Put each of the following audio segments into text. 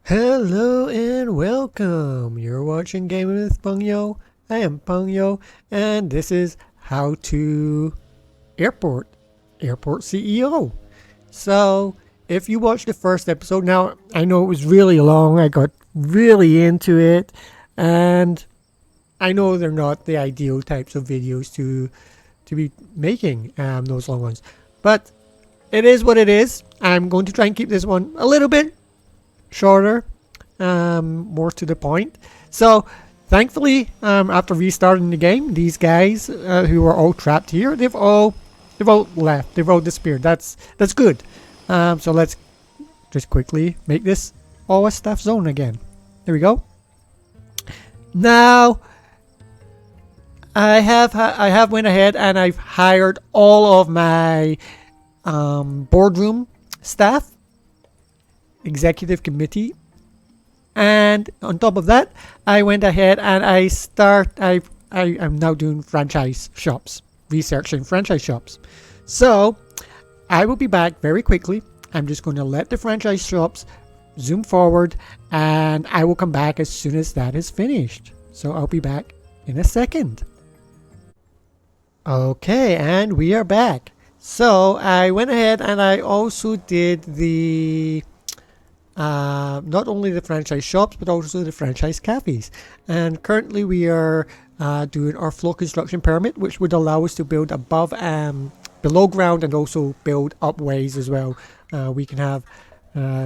Hello and welcome. You're watching Gaming with Pungyo. I am Pungyo, and this is How to Airport CEO. So, if you watched the first episode, now I know it was really long. I got really into it, and I know they're not the ideal types of videos to be making those long ones, but it is what it is. I'm going to try and keep this one a little bit shorter, more to the point. So thankfully, after restarting the game, these guys who are all trapped here, they've all left. They've all disappeared. That's good. So let's just quickly make this all a staff zone again. There we go. Now I have went ahead and I've hired all of my boardroom staff, executive committee, and on top of that, I went ahead and I'm now doing franchise shops, researching franchise shops. So I will be back very quickly. I'm just going to let the franchise shops zoom forward, and I will come back as soon as that is finished. So I'll be back in a second. Okay, and we are back. So I went ahead and I also did the not only the franchise shops but also the franchise cafes, and currently we are doing our floor construction permit, which would allow us to build above below ground and also build up ways as well. We can have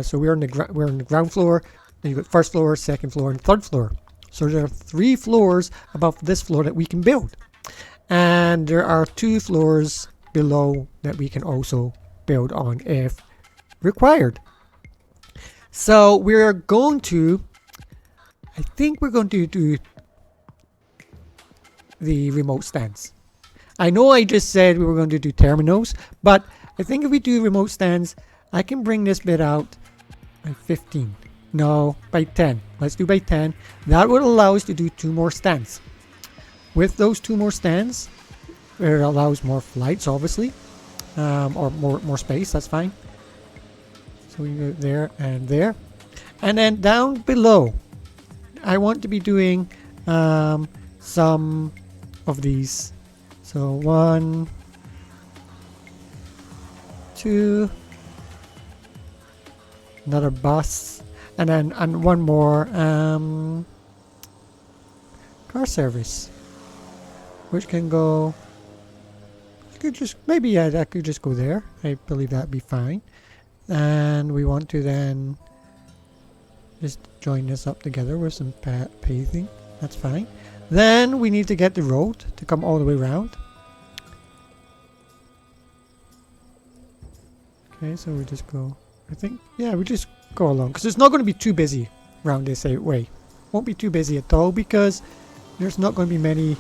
so we're on the ground floor, and you've got first floor, second floor, and third floor. So there are 3 floors above this floor that we can build, and there are 2 floors below that we can also build on if required. So we're going to, I think we're going to do the remote stands. I know I just said we were going to do terminals, but I think if we do remote stands, I can bring this bit out by 15. No, by 10. Let's do by 10. That would allow us to do 2 more stands. With those 2 more stands, it allows more flights, obviously, or more space. That's fine. So we go there, and then down below, I want to be doing some of these. So 1, 2, another bus, and then one more car service, which can go. Could just maybe that could just go there. I believe that'd be fine. And we want to then just join this up together with some paving. That's fine. Then we need to get the road to come all the way around. Okay, so we just go, I think, yeah, we just go along, because it's not going to be too busy around this way. Won't be too busy at all, because there's not going to be many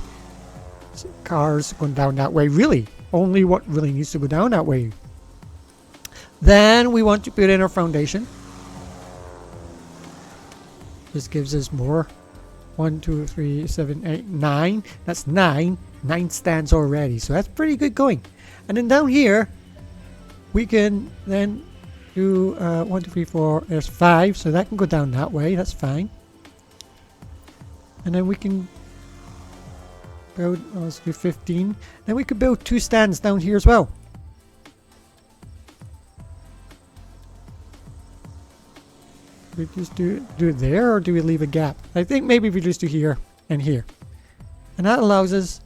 cars going down that way, really. Only what really needs to go down that way. Then we want to put in our foundation. This gives us more. 1, 2, 3, 7, 8, 9. That's 9. 9 stands already. So that's pretty good going. And then down here, we can then do 1, 2, 3, 4. There's 5. So that can go down that way. That's fine. And then we can build, let's do 15. Then we could build 2 stands down here as well. We just do it there, or do we leave a gap? I think maybe we just do here and here, and that allows us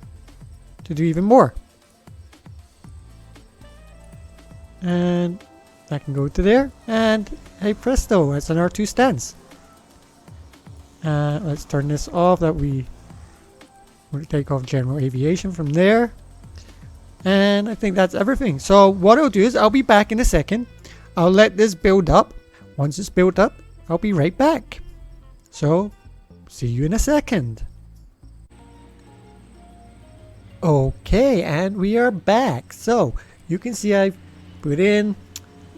to do even more. And that can go to there, and hey presto, that's on our 2 stands. Let's turn this off. That we want to take off general aviation from there, and I think that's everything. So what I'll do is I'll be back in a second. I'll let this build up. Once it's built up, I'll be right back. So, see you in a second. Okay, and we are back. So, you can see I've put in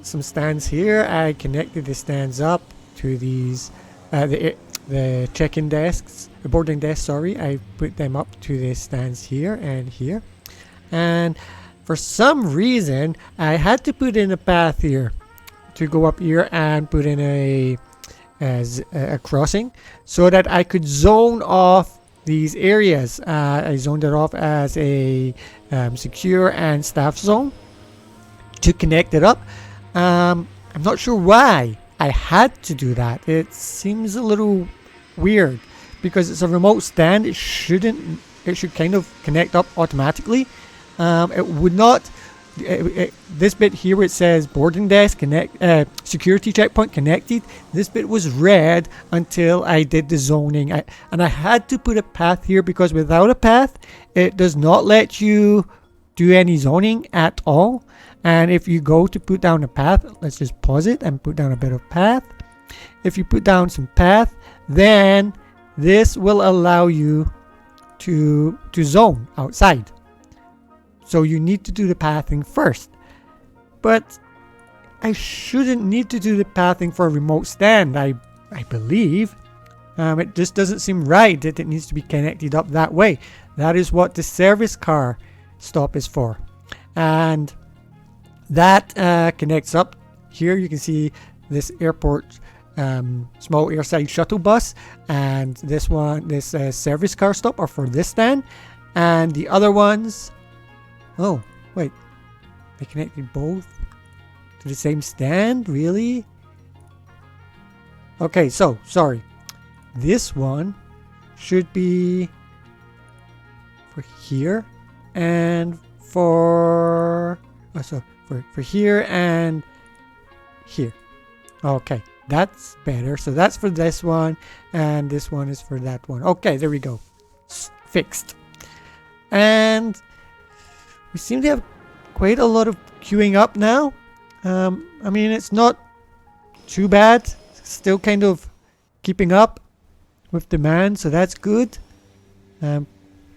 some stands here. I connected the stands up to these, the check-in desks, the boarding desks, sorry. I put them up to the stands here and here. And for some reason, I had to put in a path here to go up here and put in a as a crossing so that I could zone off these areas. I zoned it off as a secure and staff zone to connect it up. I'm not sure why I had to do that. It seems a little weird because it's a remote stand. It should kind of connect up automatically. It would not. This bit here where it says boarding desk security checkpoint connected, this bit was red until I did the zoning. And I had to put a path here because without a path it does not let you do any zoning at all. And if you go to put down a path, let's just pause it and put down a bit of path. If you put down some path, then this will allow you to zone outside. So you need to do the pathing first. But I shouldn't need to do the pathing for a remote stand, I believe. It just doesn't seem right that it needs to be connected up that way. That is what the service car stop is for. And that connects up. Here you can see this airport small airside shuttle bus, and this service car stop are for this stand. And the other ones... Oh, wait. They connected both to the same stand? Really? Okay, so, sorry. This one should be for here and for... Oh, so for here and here. Okay, that's better. So that's for this one, and this one is for that one. Okay, there we go. Fixed. And... we seem to have quite a lot of queuing up now. I mean, it's not too bad. Still kind of keeping up with demand, so that's good. I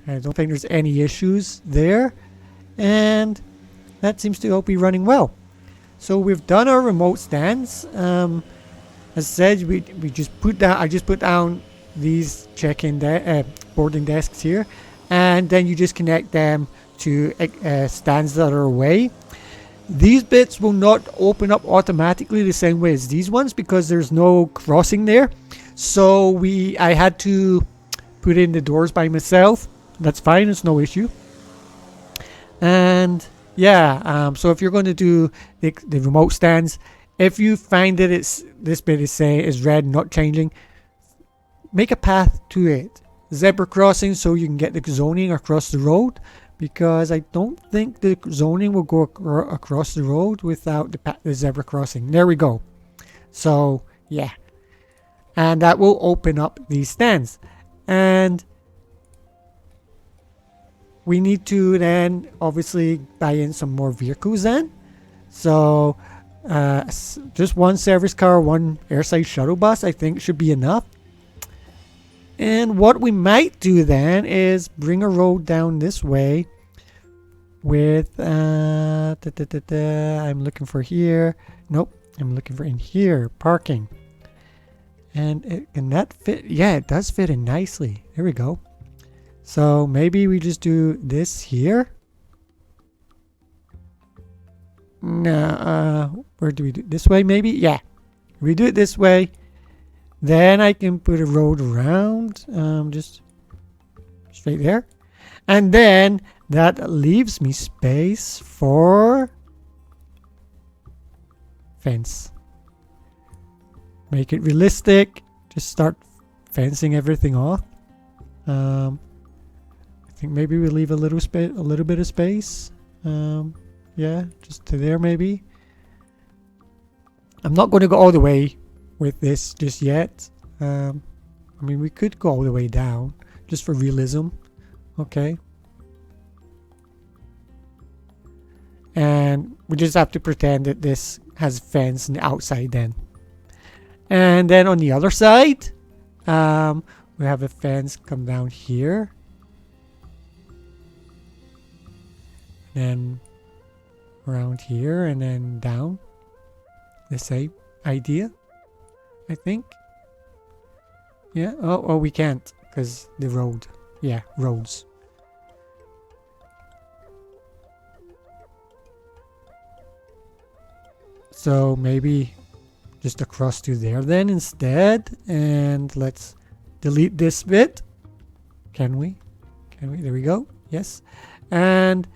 don't think there's any issues there. And that seems to all be running well. So we've done our remote stands. As said, we just put down. I just put down these check-in boarding desks here, and then you just connect them to stands that are away. These bits will not open up automatically the same way as these ones because there's no crossing there. So I had to put in the doors by myself. That's fine, it's no issue. And yeah, so if you're going to do the remote stands, if you find that this bit is red, not changing, make a path to it. Zebra crossing so you can get the zoning across the road. Because I don't think the zoning will go across the road without the zebra crossing. There we go. So, yeah. And that will open up these stands. And we need to then obviously buy in some more vehicles then. So, just one service car, one airside shuttle bus, I think should be enough. And what we might do then is bring a road down this way with I'm looking for here. Nope, I'm looking for in here, parking. And can that fit? Yeah, it does fit in nicely. There we go. So maybe we just do this here. No, where do we do this way? Maybe, yeah. We do it this way. Then I can put a road around, just straight there. And then that leaves me space for fence. Make it realistic. Just start fencing everything off. I think maybe we leave a little bit of space. Yeah, just to there maybe. I'm not going to go all the way with this just yet. I mean, we could go all the way down just for realism. Okay. And we just have to pretend that this has fence on the outside then. And then on the other side, we have a fence come down here. Then around here and then down. The same idea, I think. Yeah. Oh, we can't because the road. Yeah, roads. So maybe just across to there then instead. And let's delete this bit. Can we? There we go. Yes. And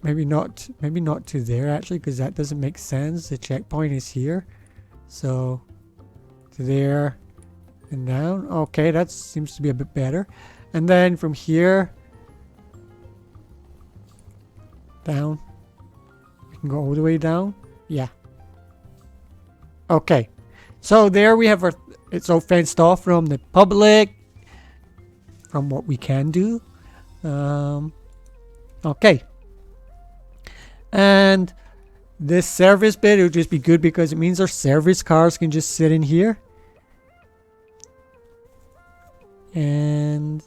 maybe not to there actually, because that doesn't make sense. The checkpoint is here. So to there and down. Okay, that seems to be a bit better. And then from here down. We can go all the way down. Yeah. Okay. So there we have it's all fenced off from the public, from what we can do. Okay. And this service bit, it would just be good because it means our service cars can just sit in here. And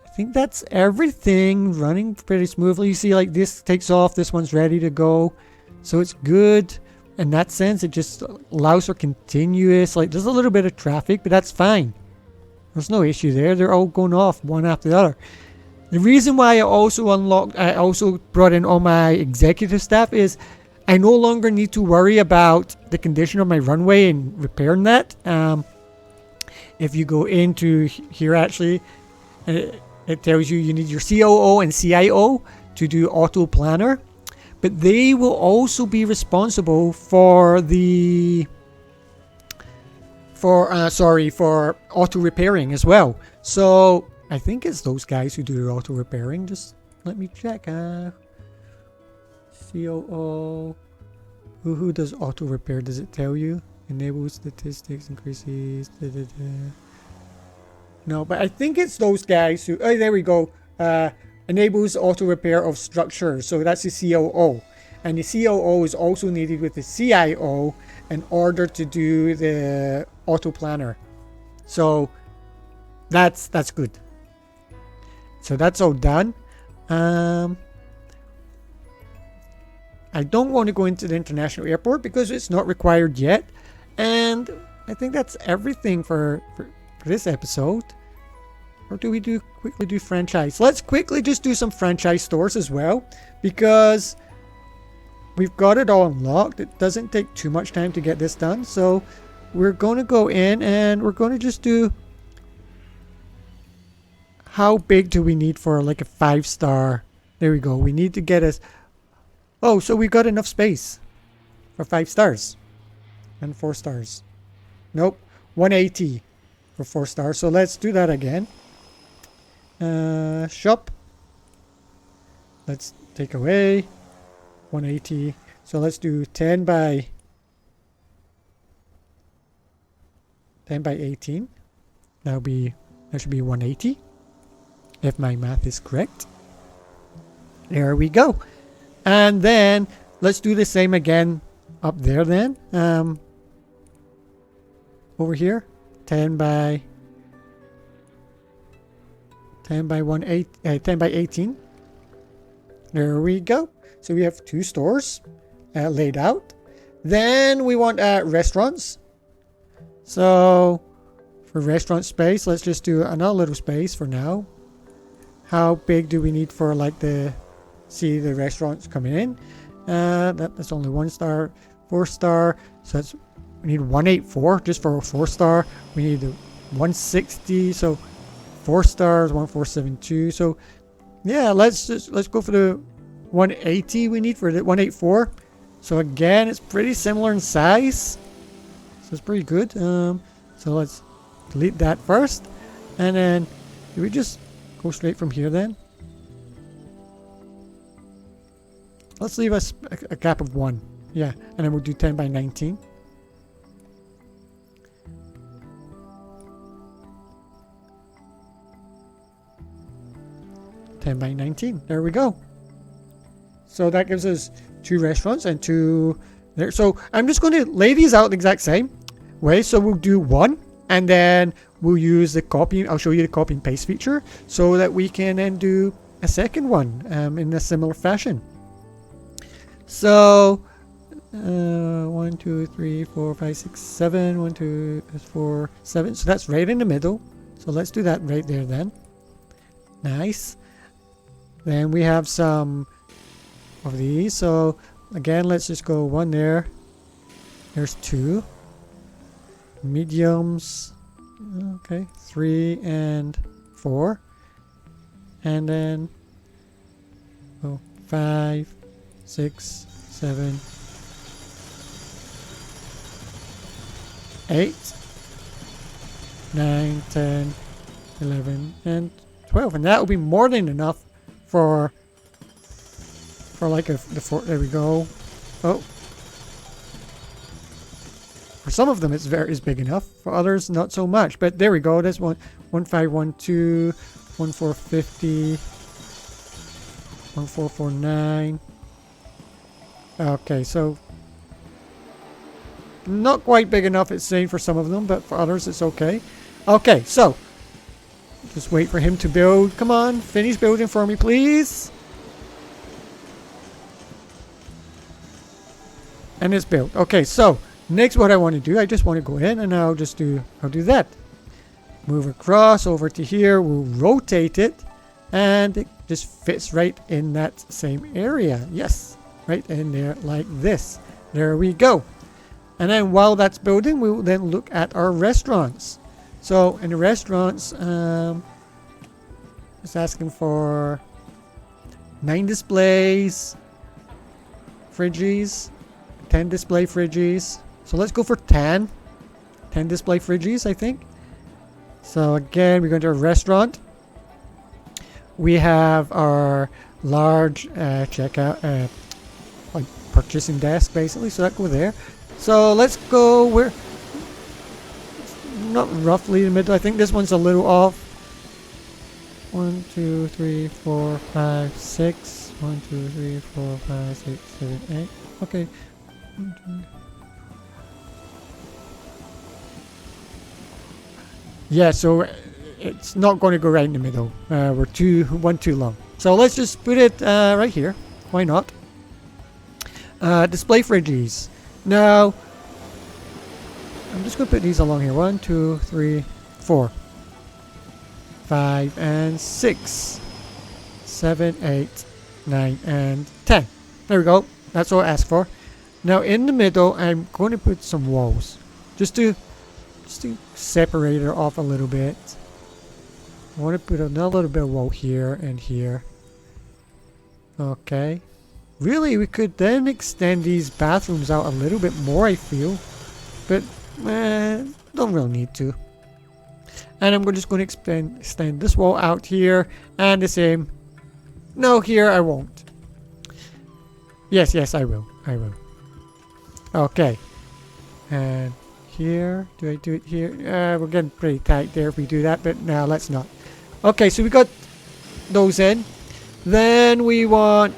I think that's everything running pretty smoothly. You see, like, this takes off, this one's ready to go. So it's good in that sense. It just allows for continuous, like, there's a little bit of traffic, but that's fine. There's no issue there. They're all going off one after the other. The reason why I also brought in all my executive staff is I no longer need to worry about the condition of my runway and repairing that. If you go into here, actually, it tells you need your COO and CIO to do auto planner, but they will also be responsible for for auto repairing as well. So I think it's those guys who do the auto repairing. Just let me check. COO. Who does auto repair? Does it tell you? Enable statistics, increases. No, but I think it's those guys who. Oh, there we go. Enables auto repair of structures. So that's the COO. And the COO is also needed with the CIO in order to do the auto planner. So that's good. So that's all done. I don't want to go into the international airport because it's not required yet. And I think that's everything for this episode. Or do we quickly do franchise? Let's quickly just do some franchise stores as well, because we've got it all unlocked. It doesn't take too much time to get this done. So we're going to go in and we're going to just do, how big do we need for like a 5-star? There we go. We need to get us. Oh, so we got enough space for 5 stars and 4 stars. Nope, 180 for 4 stars. So let's do that again. Shop. Let's take away 180. So let's do 10 by 18. That should be 180 if my math is correct. There we go. And then let's do the same again up there then. Over here, 10 by 18. There we go. So we have 2 stores laid out. Then we want restaurants. So for restaurant space, let's just do another little space for now. How big do we need for like the restaurants coming in? That's only 1 star, 4 star. So we need 184 just for a 4 star. We need 160. So 4 stars, 1472. So yeah, let's go for the 180 we need for the 184. So again, it's pretty similar in size. So it's pretty good. So let's delete that first. And then do we just go straight from here then? Let's leave us a gap of 1. Yeah, and then we'll do 10 by 19. There we go. So that gives us 2 restaurants and 2 there. So I'm just going to lay these out the exact same way. So we'll do 1 and then we'll use the copy. I'll show you the copy and paste feature so that we can then do a second one in a similar fashion. So 1, 2, 3, 4, 5, 6, 7. 1, 2, 4, 7. So that's right in the middle. So let's do that right there then. Nice. Then we have some of these. So again, let's just go 1 there, There's 2. Mediums. Okay, 3 and 4. And then 5, 6, 7, 8, 9, 10, 11, and 12. And that will be more than enough for like the 4. There we go. Oh. For some of them it's big enough. For others not so much. But there we go. There's 1512, 1450, 1449. Okay, so not quite big enough, it's saying, for some of them, but for others it's okay. Okay, so just wait for him to build. Come on, finish building for me, please. And it's built. Okay, so next what I want to do, I just want to go in and I'll do that. Move across over to here. We'll rotate it and it just fits right in that same area. Yes, right in there like this. There we go. And then while that's building, we will then look at our restaurants. So in the restaurants, it's asking for 9 displays, fridges, 10 display fridges. So let's go for 10 display fridges, I think. So again, we're going to a restaurant. We have our large checkout, like purchasing desk, basically. So that go there. So let's go where, not roughly the middle. I think this one's a little off. 1, 2, 3, 4, 5, 6. 1, 2, 3, 4, 5, 6, 7, 8. Okay. 1, 2. Yeah, so it's not going to go right in the middle. We're one too long. So let's just put it right here. Why not? Display fridges. Now, I'm just going to put these along here. 1, 2, 3, 4, 5, and 6, 7, 8, 9, and 10. There we go. That's what I asked for. Now in the middle, I'm going to put some walls, just to separate it off a little bit. I want to put another little bit of wall here and here. Okay. Really, we could then extend these bathrooms out a little bit more, I feel. But, don't really need to. And I'm just going to extend this wall out here. And the same. No, here I won't. Yes, I will. Okay. And here. Do I do it here? We're getting pretty tight there if we do that. But no, let's not. Okay, so we got those in. Then we want...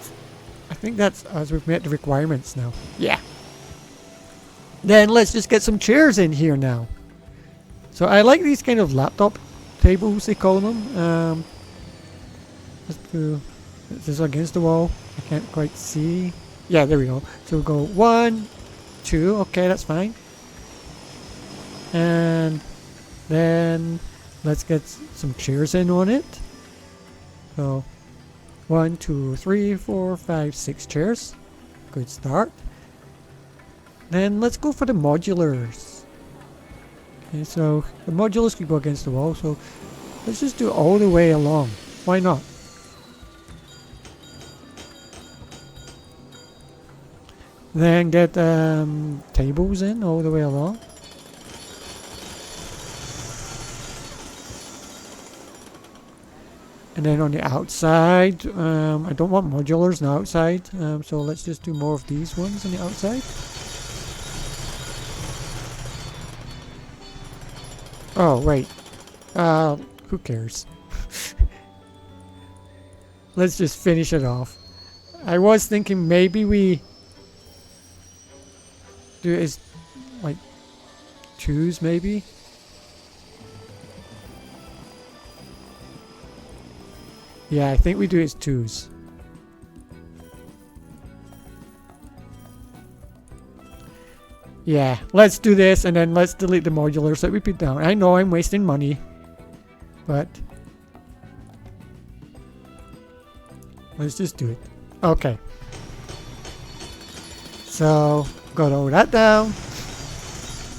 I think that's as we've met the requirements now. Yeah. Then let's just get some chairs in here now. So I like these kind of laptop tables, they call them. Let's do this against the wall. I can't quite see. Yeah, there we go. So we'll go 1, 2. Okay, that's fine. And then let's get some chairs in on it. So 1, 2, 3, 4, 5, 6 chairs. Good start. Then let's go for the modulars. Okay, so the modulars could go against the wall. So let's just do it all the way along. Why not? Then get tables in all the way along. And then on the outside, I don't want modulars on the outside, so let's just do more of these ones on the outside. Oh, wait. Who cares? Let's just finish it off. I was thinking maybe we do it as like 2s maybe. Yeah, I think we do it as 2s. Yeah, let's do this and then let's delete the modulars that we put down. I know I'm wasting money, but let's just do it. Okay. So, got all that down.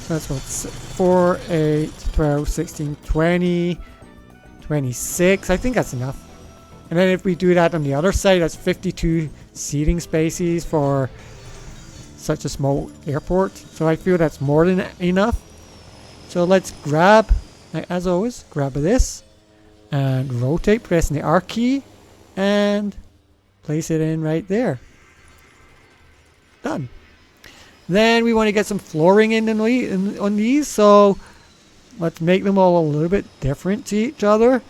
That's what, 4, 8, 12, 16, 20, 26. I think that's enough. And then if we do that on the other side, that's 52 seating spaces for such a small airport. So I feel that's more than enough. So let's grab, as always, grab this and rotate, pressing the R key, and place it in right there. Done. Then we want to get some flooring in on these, so let's make them all a little bit different to each other.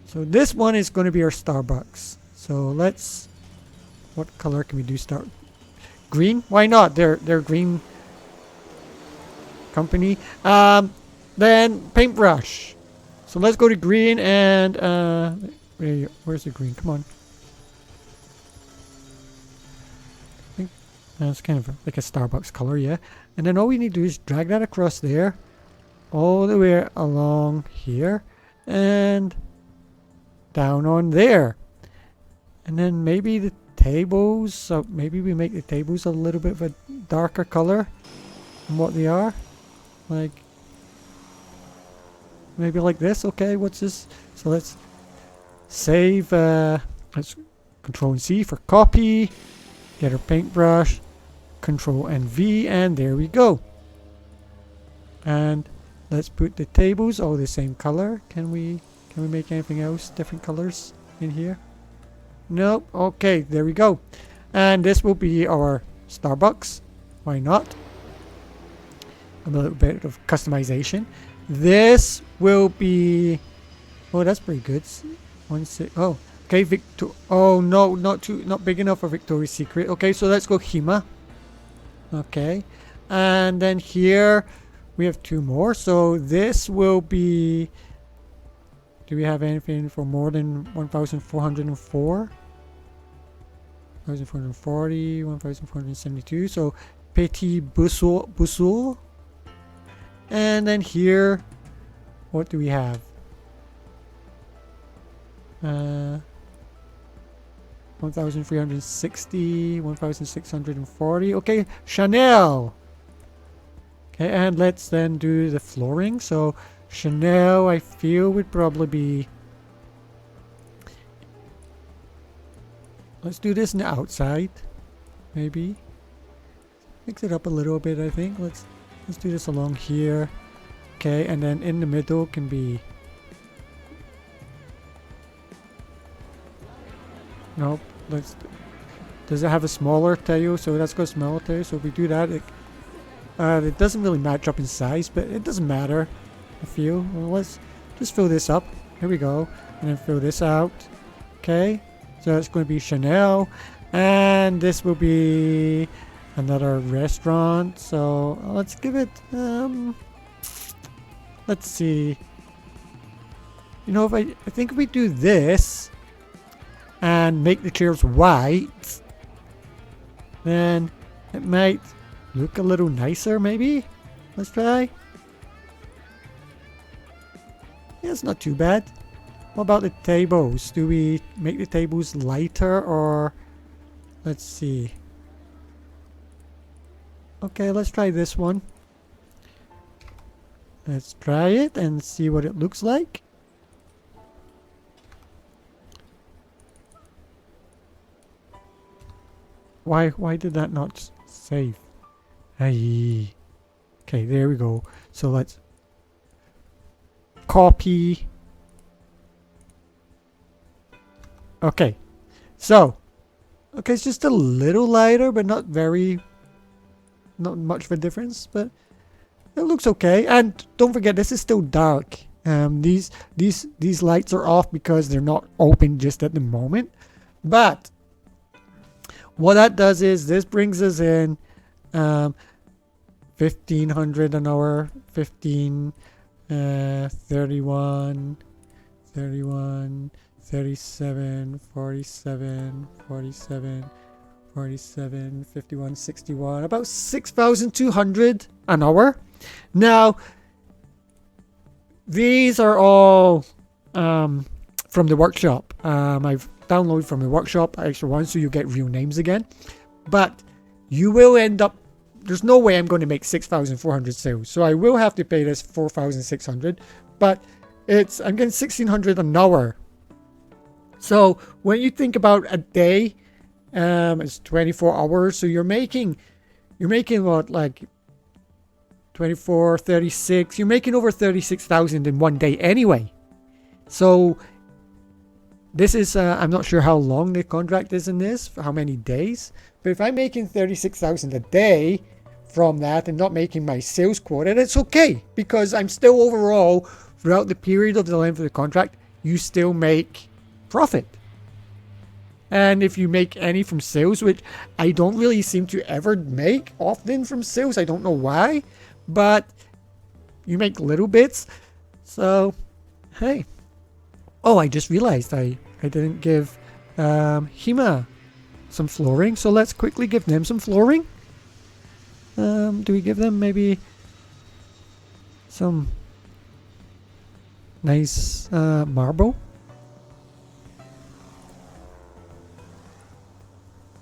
So this one is going to be our Starbucks. So let's, what color can we do? Start green? Why not? They're green company. Then paintbrush. So let's go to green and where's the green? Come on. I think that's kind of like a Starbucks color, yeah. And then all we need to do is drag that across there, all the way along here, and down on there. And then maybe the tables, so maybe we make the tables a little bit of a darker color than what they are. Like, maybe like this. Okay, what's this? So let's save, let's Control and C for copy, get our paintbrush, Control and V, and there we go. And let's put the tables all the same color. Can we make anything else different colors in here? Nope. Okay, there we go. And this will be our Starbucks. Why not? A little bit of customization. This will be, oh, that's pretty good. Oh, okay, oh no, not big enough for Victoria's Secret. Okay, so let's go Hima. Okay, and then here we have 2 more. So this will be, do we have anything for more than 1,404? 1,440, 1,472. So Petit Bussoul. And then here, what do we have? 1,360, 1,640. Okay, Chanel. Okay, and let's then do the flooring. So Chanel, I feel, would probably be, let's do this on the outside, maybe. Mix it up a little bit, I think. Let's do this along here. Okay, and then in the middle can be, nope, does it have a smaller tail? So let's go smaller tail. So if we do that, it doesn't really match up in size, but it doesn't matter, I feel. Well, let's just fill this up. Here we go. And then fill this out. Okay, so it's going to be Chanel, and this will be another restaurant. So let's give it, let's see. You know, if I think if we do this and make the chairs white, then it might look a little nicer, maybe. Let's try. Yeah, it's not too bad. What about the tables? Do we make the tables lighter, or let's see. Okay, let's try this one. Let's try it and see what it looks like. Why did that not save? Hey. Okay, there we go. So let's copy. Okay. So, okay, it's just a little lighter, but not much of a difference, but it looks okay. And don't forget, this is still dark. These lights are off because they're not open just at the moment. But what that does is this brings us in 1,500 an hour, 15, 31, 37, 47, 51, 61, about 6,200 an hour. Now, these are all from the workshop. I've downloaded from the workshop extra one, so you get real names again. But you will end up there's no way I'm going to make 6,400 sales. So I will have to pay this 4,600, but I'm getting 1,600 an hour. So when you think about a day, it's 24 hours. So you're making what, like 24, 36. You're making over 36,000 in one day anyway. So this is, I'm not sure how long the contract is in this, for how many days. But if I'm making 36,000 a day from that and not making my sales quota, that's okay. Because I'm still overall, throughout the period of the length of the contract, you still make profit. And if you make any from sales, which I don't really seem to ever make often from sales, I don't know why, but you make little bits. So, hey. Oh, I just realized I didn't give Hima some flooring, so let's quickly give them some flooring. Do we give them maybe some nice marble?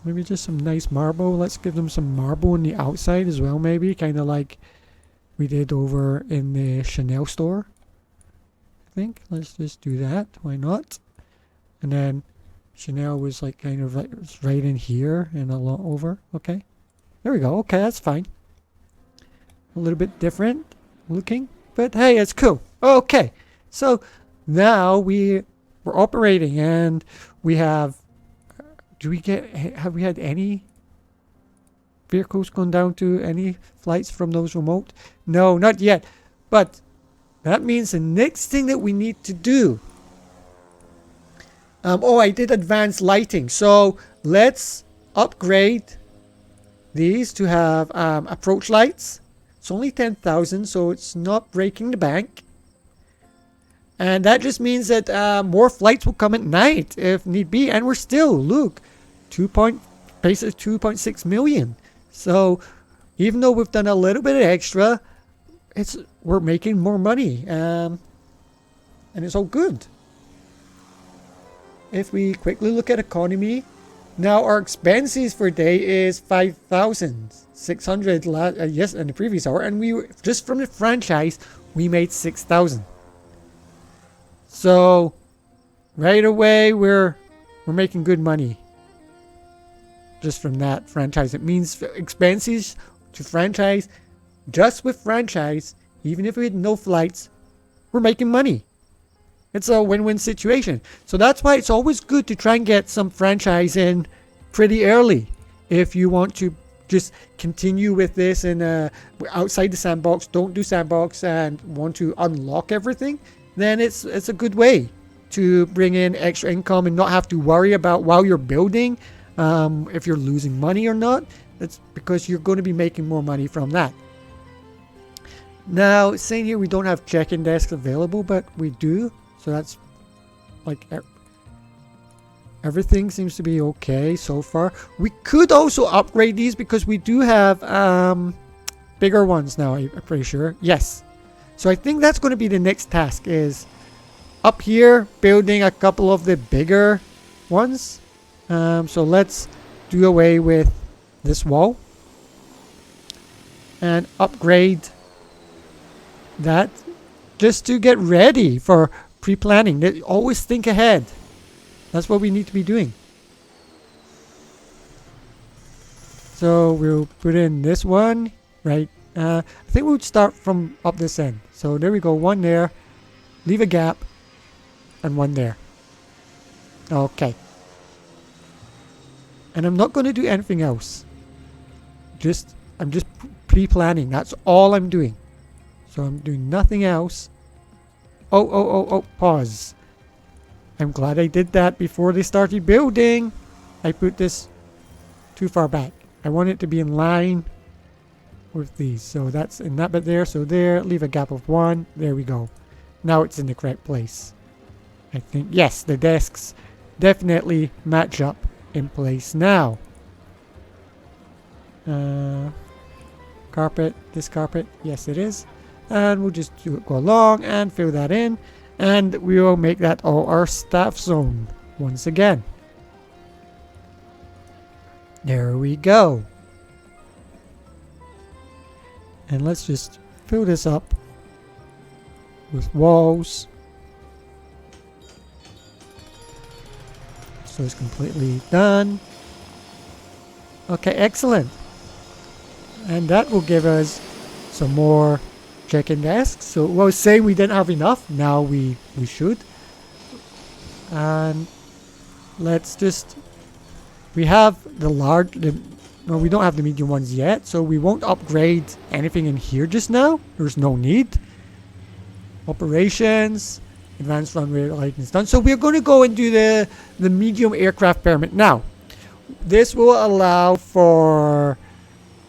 Maybe just some nice marble. Let's give them some marble on the outside as well, maybe. Kind of like we did over in the Chanel store. I think. Let's just do that. Why not? And then Chanel was like kind of like right in here and a lot over. Okay. There we go. Okay, that's fine. A little bit different looking. But hey, it's cool. Okay. So now we're operating and we have... have we had any vehicles gone down to any flights from those remote? No, not yet. But that means the next thing that we need to do. Oh, I did advanced lighting. So let's upgrade these to have approach lights. It's only 10,000, so it's not breaking the bank. And that just means that more flights will come at night if need be. And we're still, look, basically 2.6 million. So even though we've done a little bit of extra, we're making more money. And it's all good. If we quickly look at economy, now our expenses for a day is 5,600 yes, in the previous hour. And we just from the franchise, we made 6,000. So right away we're making good money just from that franchise. It means expenses to franchise, just with franchise, even if we had no flights, we're making money. It's a win-win situation. So that's why it's always good to try and get some franchise in pretty early if you want to just continue with this and outside the sandbox, don't do sandbox and want to unlock everything. Then it's a good way to bring in extra income and not have to worry about while you're building if you're losing money or not. That's because you're going to be making more money from that. Now, it's saying here we don't have check-in desks available, but we do. So that's like everything seems to be okay so far. We could also upgrade these because we do have bigger ones now, I'm pretty sure. Yes. So I think that's going to be the next task, is up here building a couple of the bigger ones. So let's do away with this wall and upgrade that just to get ready for pre-planning. Always think ahead. That's what we need to be doing. So we'll put in this one, right? I think we'll start from up this end. So there we go, one there, leave a gap, and one there. Okay. And I'm not going to do anything else. I'm just pre-planning. That's all I'm doing. So I'm doing nothing else. Oh, pause. I'm glad I did that before they started building. I put this too far back. I want it to be in line with these. So that's in that bit there. So there, leave a gap of one. There we go. Now it's in the correct place. I think, yes, the desks definitely match up in place now. Carpet, this carpet, yes it is. And we'll just go along and fill that in. And we will make that all our staff zone once again. There we go. And let's just fill this up with walls. So it's completely done. Okay, excellent. And that will give us some more check-in desks. So I was saying we didn't have enough. Now we should. And let's just... We have the large... No, we don't have the medium ones yet. So we won't upgrade anything in here just now. There's no need. Operations... Advanced runway lighting is done. So we're going to go and do the medium aircraft permit now. This will allow for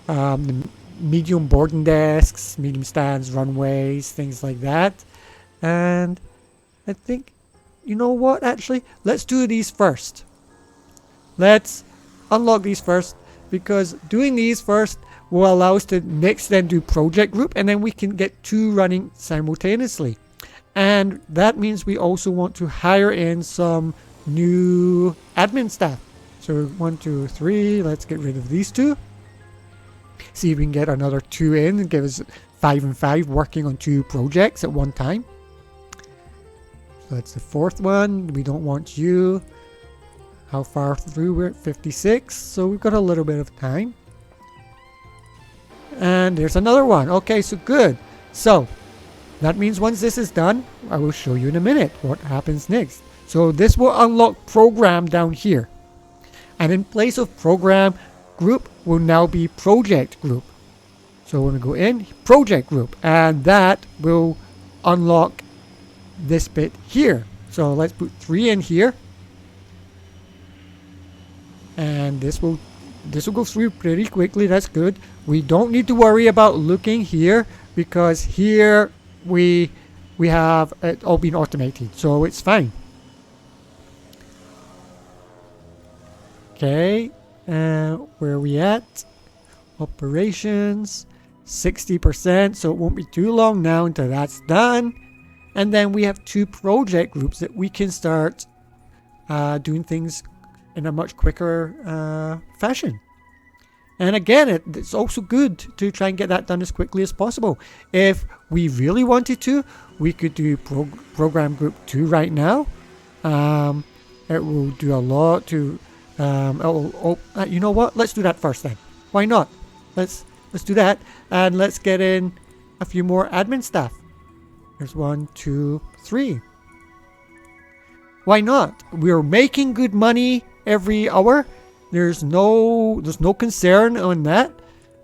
the medium boarding desks, medium stands, runways, things like that. And I think, you know what, actually, let's do these first. Let's unlock these first, because doing these first will allow us to next then do project group, and then we can get 2 running simultaneously. And that means we also want to hire in some new admin staff. So 1, 2, 3. Let's get rid of these 2. See if we can get another 2 in and give us 5 and 5 working on 2 projects at one time. So that's the 4th one. We don't want you. How far through? We're at 56. So we've got a little bit of time. And there's another one. Okay, so good. So that means once this is done, I will show you in a minute what happens next. So this will unlock program down here. And in place of program, group will now be project group. So when we go in, project group. And that will unlock this bit here. So let's put 3 in here. And this will go through pretty quickly. That's good. We don't need to worry about looking here, because here we have it all been automated, so it's fine. Okay, where are we at? Operations 60%, so it won't be too long now until that's done. And then we have 2 project groups that we can start doing things in a much quicker fashion. And again, it's also good to try and get that done as quickly as possible. If we really wanted to, we could do program group 2 right now. It will do a lot to... you know what? Let's do that first then. Why not? Let's do that. And let's get in a few more admin staff. There's 1, 2, 3. Why not? We're making good money every hour. There's no concern on that.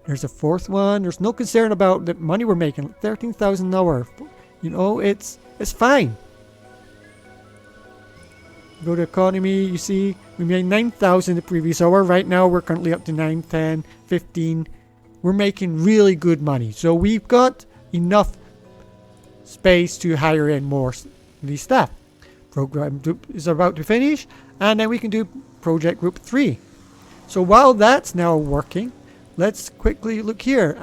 There's a 4th one. There's no concern about the money we're making. 13,000 an hour. You know, it's fine. Go to economy. You see, we made 9,000 the previous hour. Right now, we're currently up to 9, 10, 15. We're making really good money. So we've got enough space to hire in more of these staff. Program group is about to finish, and then we can do project group 3. So while that's now working, let's quickly look here.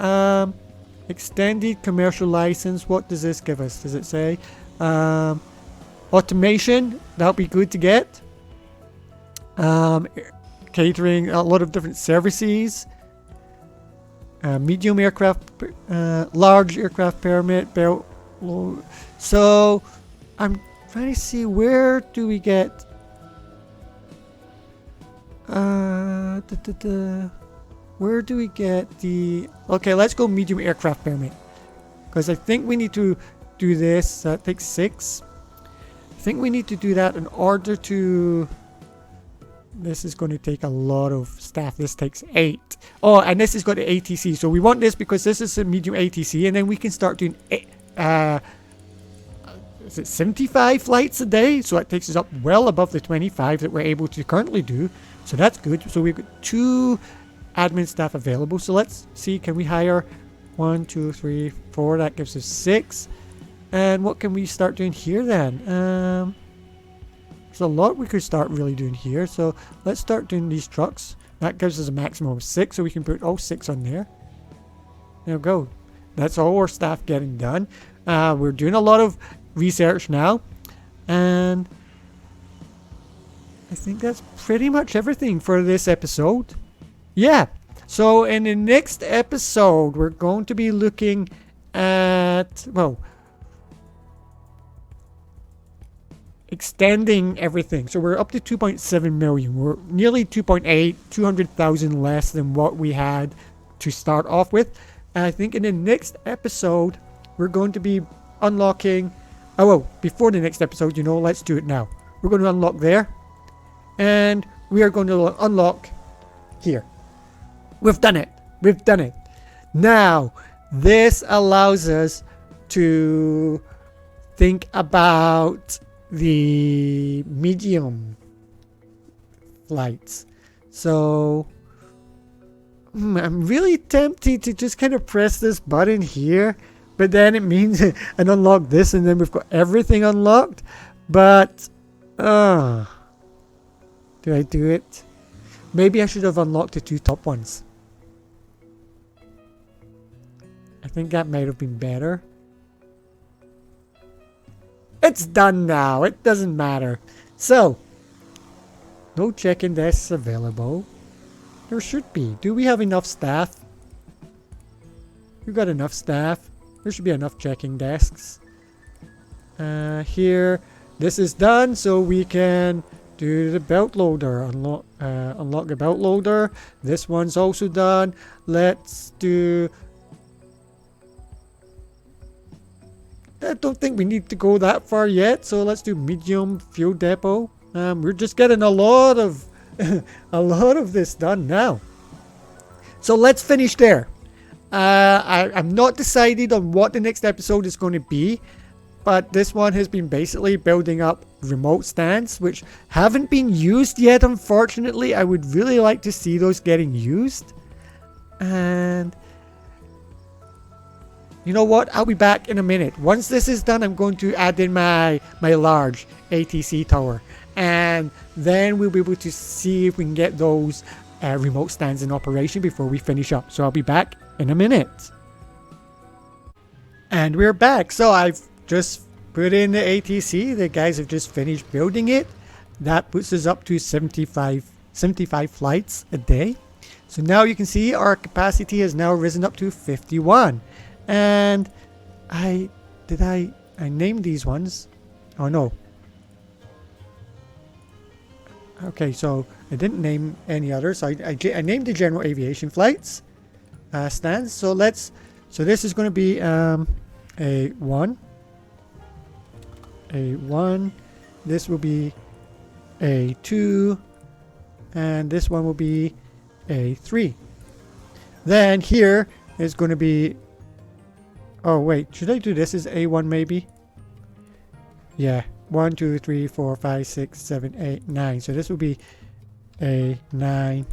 Extended commercial license. What does this give us? Does it say automation? That'll be good to get. Catering, a lot of different services. Medium aircraft, large aircraft permit. So I'm trying to see, where do we get where do we get the... Okay, let's go medium aircraft permit, because I think we need to do this. That takes 6. I think we need to do that in order to... This is going to take a lot of staff. This takes 8. Oh, and this is got the ATC. So we want this because this is a medium ATC, and then we can start doing is it 75 flights a day? So that takes us up well above the 25 that we're able to currently do. So that's good. So we've got 2 admin staff available. So let's see, can we hire 1, 2, 3, 4? That gives us 6. And what can we start doing here then? There's a lot we could start really doing here. So let's start doing these trucks. That gives us a maximum of 6. So we can put all 6 on there. There we go. That's all our staff getting done. We're doing a lot of research now, and I think that's pretty much everything for this episode. Yeah, So in the next episode, we're going to be looking at, well, extending everything. So we're up to 2.7 million. We're nearly 2.8, 200,000 less than what we had to start off with. And I think in the next episode, we're going to be unlocking... Oh, well, before the next episode, you know, let's do it now. We're going to unlock there. And we are going to unlock here. We've done it. We've done it. Now, this allows us to think about the medium flights. So I'm really tempted to just kind of press this button here, but then it means and unlock this, and then we've got everything unlocked. But do I do it? Maybe I should have unlocked the 2 top ones. I think that might have been better. It's done now. It doesn't matter. So, no check-in desks available. There should be. Do we have enough staff? We've got enough staff. There should be enough check-in desks. Here, this is done, so we can do the belt loader. Unlock the belt loader. This one's also done. Let's do... I don't think we need to go that far yet, so let's do medium fuel depot. We're just getting a lot of a lot of this done now. So let's finish there. I'm not decided on what the next episode is going to be, but this one has been basically building up remote stands, which haven't been used yet, unfortunately. I would really like to see those getting used. And you know what? I'll be back in a minute. Once this is done, I'm going to add in my large ATC tower. And then we'll be able to see if we can get those remote stands in operation before we finish up. So I'll be back in a minute. And we're back. So I've just put in the ATC. The guys have just finished building it. That puts us up to 75 flights a day. So now you can see our capacity has now risen up to 51. And I named these ones. Oh no. Okay, so I didn't name any others. I named the general aviation flights stands. So this is going to be a 1. This will be a 2, and this one will be a 3. Then here is going to be... Oh wait, should I do this as A1 maybe? Yeah, 1, 2, 3, 4, 5, 6, 7, 8, 9. So this will be A9,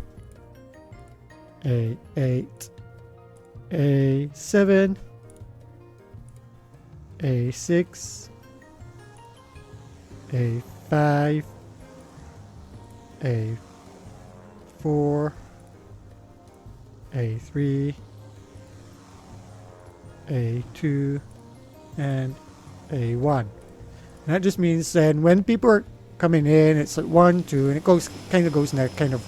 A8, A7, A6, A5, A4, A3, A2, and A1. And that just means then when people are coming in, it's like 1, 2, and it goes in that kind of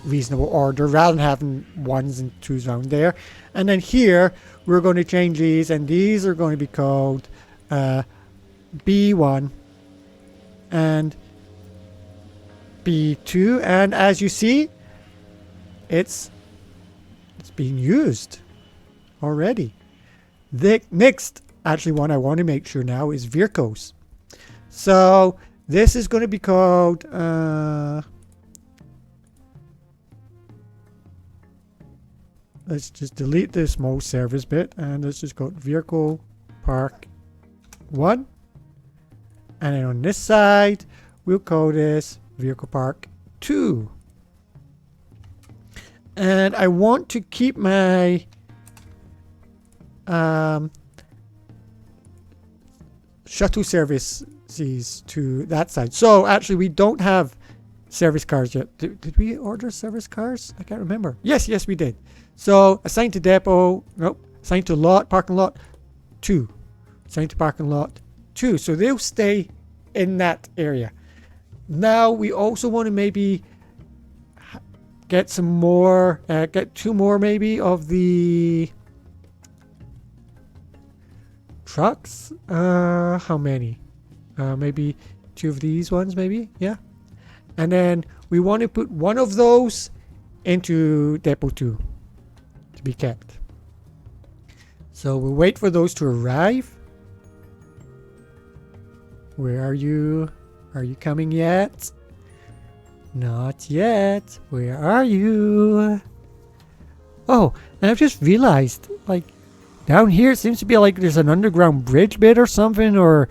reasonable order rather than having 1s and 2s around there. And then here we're going to change these, and these are going to be called B1 and B2. And as you see, it's being used already. The next actually one I want to make sure now is vehicles. So this is going to be called let's just delete the small service bit, and let's just go vehicle park 1, and then on this side we'll call this vehicle park 2. And I want to keep my shuttle services to that side. So actually we don't have service cars yet. Did we order service cars? I can't remember. Yes, we did. So assigned to depot, nope. Assigned to lot, parking lot 2. Assigned to parking lot 2. So they'll stay in that area. Now we also want to maybe get some more, get 2 more maybe of the trucks. How many? Maybe 2 of these ones, maybe. Yeah. And then we want to put 1 of those into depot 2 to be kept. So we'll wait for those to arrive. Where are you? Are you coming yet? Not yet. Where are you? Oh, and I've just realized, like, down here it seems to be like there's an underground bridge bit or something, or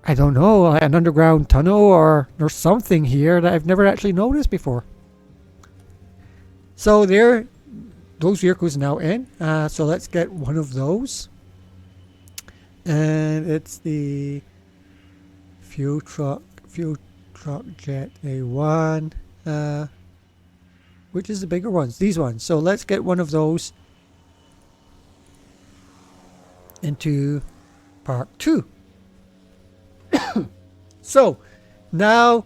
I don't know, an underground tunnel, or there's something here that I've never actually noticed before. So there, those vehicles now in. So let's get 1 of those. And it's the fuel truck jet A1. Which is the bigger ones? These ones. So let's get 1 of those into Park 2. So now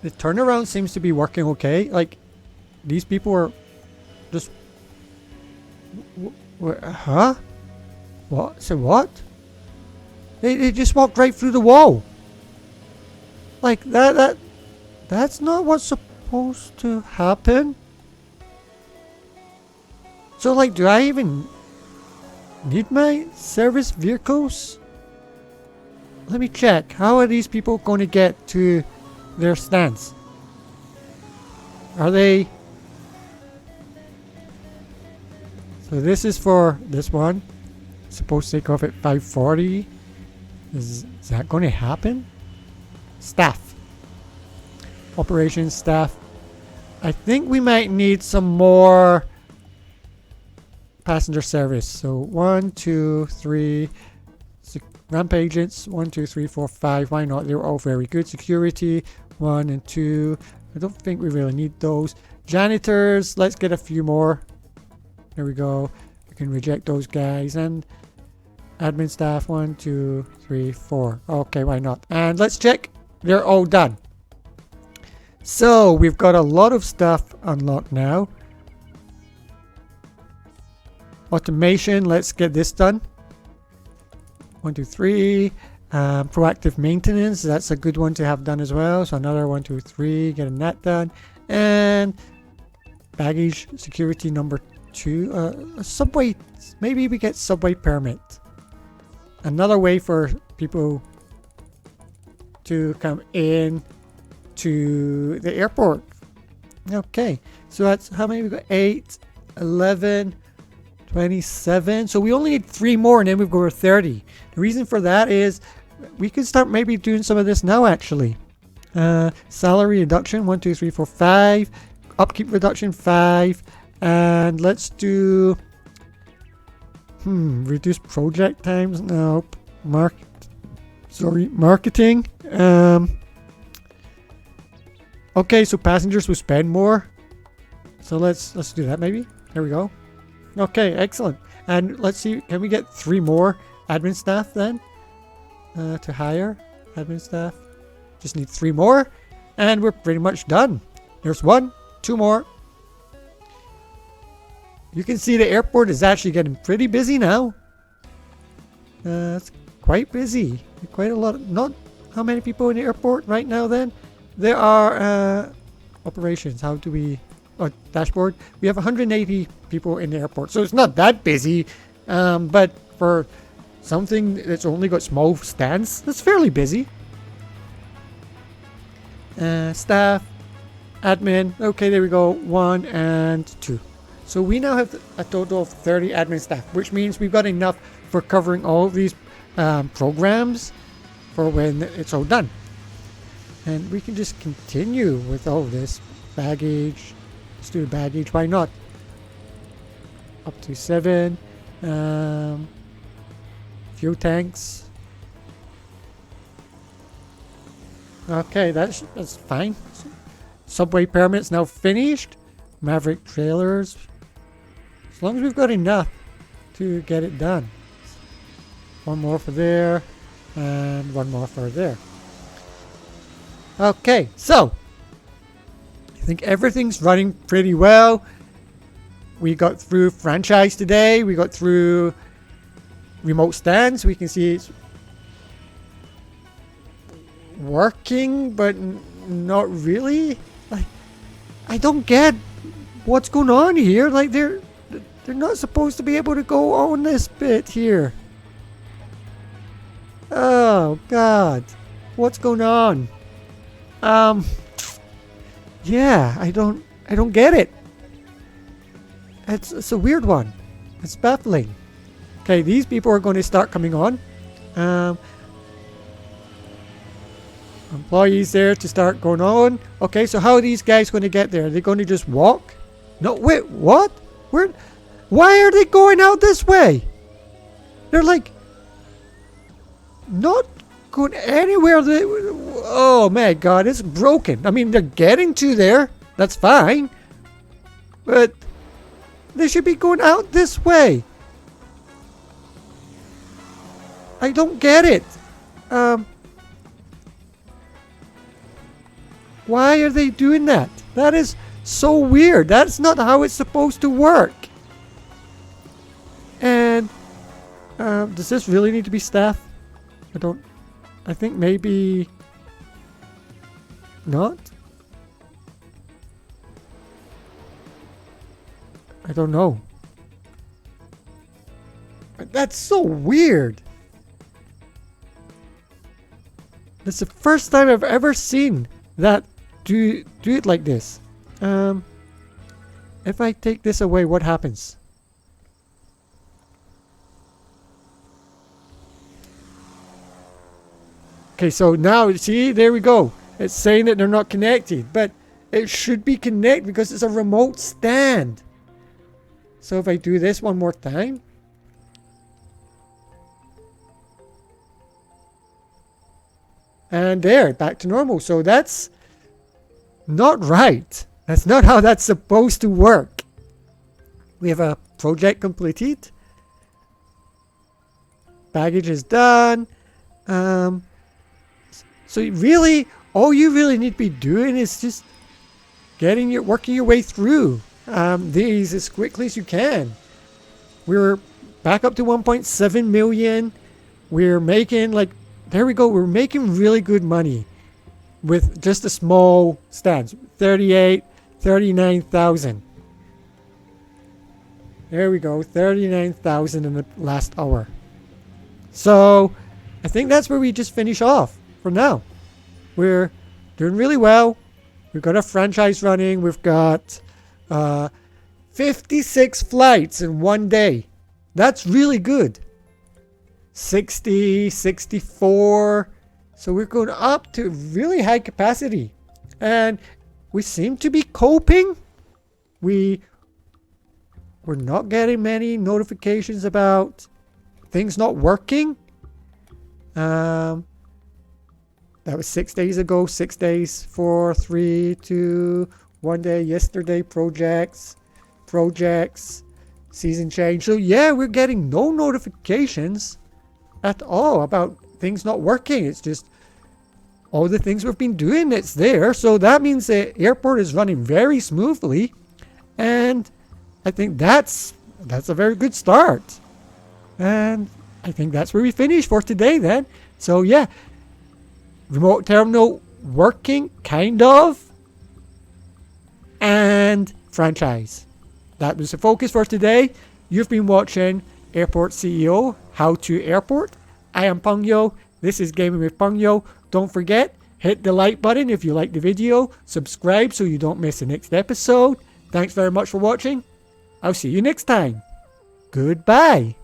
the turnaround seems to be working okay. Like, these people are just huh? What? So what? They just walked right through the wall. Like that's not what's supposed to happen. So, like, do I even need my service vehicles? Let me check. How are these people going to get to their stands? Are they... So this is for this one. Supposed to take off at 5:40. Is that going to happen? Staff. Operations staff. I think we might need some more passenger service. So 1, 2, 3... ramp agents, 1, 2, 3, 4, 5. Why not? They're all very good. Security, 1 and 2. I don't think we really need those. Janitors, let's get a few more. There we go. We can reject those guys. And admin staff, 1, 2, 3, 4. Okay, why not? And let's check. They're all done. So we've got a lot of stuff unlocked now. Automation, let's get this done. 1, 2, 3. Proactive maintenance, that's a good one to have done as well. So another 1, 2, 3, getting that done. And baggage security number 2. Subway, maybe we get subway permit. Another way for people to come in to the airport. Okay, so that's how many we got? 8, 11, 27. So we only need 3 more and then we've got 30. The reason for that is we could start maybe doing some of this now actually. Salary reduction 1, 2, 3, 4, 5. Upkeep reduction 5. And let's do reduce project times. Nope. Marketing. Okay, so passengers will spend more. So let's do that maybe. There we go. Okay, excellent. And let's see, can we get 3 more admin staff then? To hire admin staff. Just need 3 more. And we're pretty much done. There's 1, 2 more. You can see the airport is actually getting pretty busy now. It's quite busy. Quite a lot. Not how many people in the airport right now then? There are operations. How do we... Oh, dashboard. We have 180 people in the airport. So it's not that busy. But for something that's only got small stands, that's fairly busy. Staff. Admin. Okay, there we go. 1 and 2. So we now have a total of 30 admin staff, which means we've got enough for covering all of these programs for when it's all done. And we can just continue with all of this. Baggage. Let's do baggage. Why not? Up to 7. Fuel tanks. Okay, that's fine. Subway permits now finished. Maverick trailers. As long as we've got enough to get it done. 1 more for there. And 1 more for there. Okay, so I think everything's running pretty well. We got through franchise today. We got through remote stands. We can see it's working, but not really. Like, I don't get what's going on here. Like, they're not supposed to be able to go on this bit here. Oh God, what's going on? Yeah, I don't get it. It's a weird one. It's baffling. Okay, these people are going to start coming on. Employees there to start going on. Okay, so how are these guys going to get there? Are they going to just walk? No, wait, what? Why are they going out this way? They're like not going anywhere. Oh my God, it's broken. I mean, they're getting to there. That's fine. But they should be going out this way. I don't get it. Why are they doing that? That is so weird. That's not how it's supposed to work. And does this really need to be staff? I think maybe not. I don't know. But that's so weird. That's the first time I've ever seen that do it like this. If I take this away, what happens? Okay, so now, see, there we go. It's saying that they're not connected, but it should be connected because it's a remote stand. So if I do this one more time. And there, back to normal. So that's not right. That's not how that's supposed to work. We have a project completed. Baggage is done. So really, all you really need to be doing is just working your way through these as quickly as you can. We're back up to 1.7 million. We're making there we go. We're making really good money with just a small stands. 39,000. There we go. 39,000 in the last hour. So I think that's where we just finish off for now. We're doing really well. We've got a franchise running. We've got 56 flights in one day. That's really good. 60, 64. So we're going up to really high capacity. And we seem to be coping. We're not getting many notifications about things not working. That was 6 days ago. 6 days, 4, 3, 2, 1 day. Yesterday, projects, season change. So yeah, we're getting no notifications at all about things not working. It's just all the things we've been doing, it's there. So that means the airport is running very smoothly. And I think that's a very good start. And I think that's where we finish for today then. So yeah, remote terminal working, kind of. And franchise. That was the focus for today. You've been watching Airport CEO, How to Airport. I am Pangyo. This is Gaming with Pangyo. Don't forget, hit the like button if you like the video. Subscribe so you don't miss the next episode. Thanks very much for watching. I'll see you next time. Goodbye.